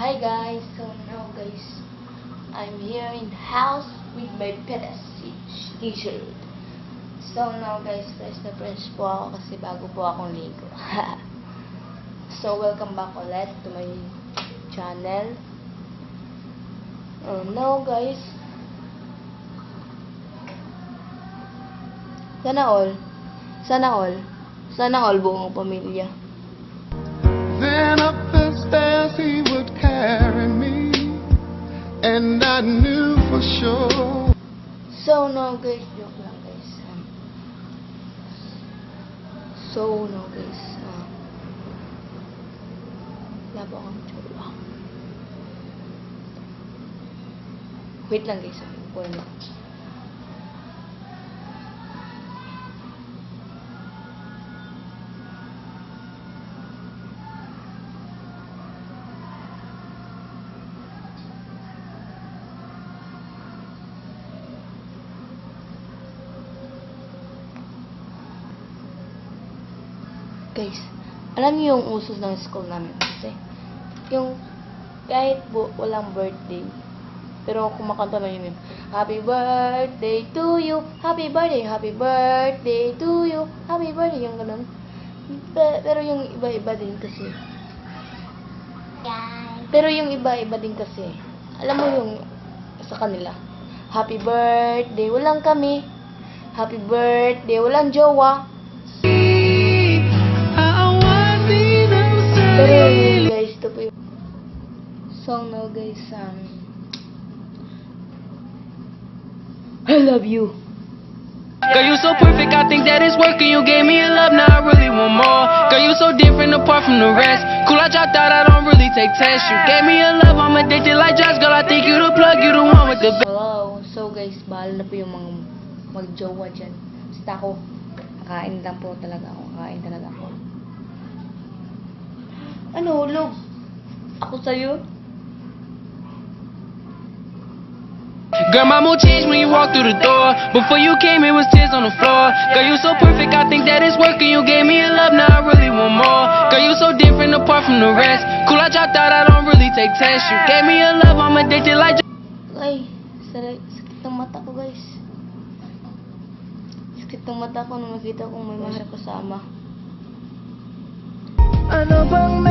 Hi guys, so now guys, I'm here in the house with my petas t-shirt. So now guys, fresh na fresh po ako kasi bago po akong ligo. So welcome back ulit to my channel. Now guys, sana all buong pamilya. Then up the stairs he would carry me, and I knew for sure. So now guys, joke lang guys. So now guys, wala po akong jowa. Wait lang guys, wala. Guys, alam niyo yung usos ng school namin kasi yung kahit walang birthday, pero kumakanta na yun, happy birthday to you, happy birthday to you, happy birthday, yung ganun. Pero yung iba-iba din kasi. Pero yung iba-iba din kasi. Alam mo yung sa kanila, happy birthday, walang kami. Happy birthday, walang jowa. Pero yun guys, ito po yung song now guys, I love you. Girl, you so perfect, I think that it's working. You gave me a love, now I really want more. Girl, you so different apart from the rest. Cool, I dropped out, I don't really take tests. You gave me a love, I'm addicted like drugs. Girl, I think you the plug, you the one with the best. Hello. So guys, bahal na po yung mga mag-jowa dyan. Basta ako, kakain lang po talaga ako. Kakain talaga ako. Ano, hulog? Ako sa'yo? Girl, my mood changed when you walked through the door. Before you came, it was tears on the floor. Girl, you so perfect, I think that it's working. You gave me a love, now I really want more. Girl, you so different apart from the rest. Cool, I dropped out, I don't really take tests. You gave me a love, I'm addicted like. Ay, sakit ng mata ko guys. Sakit ng mata ko nung makita kong may mga kasama. Ano bang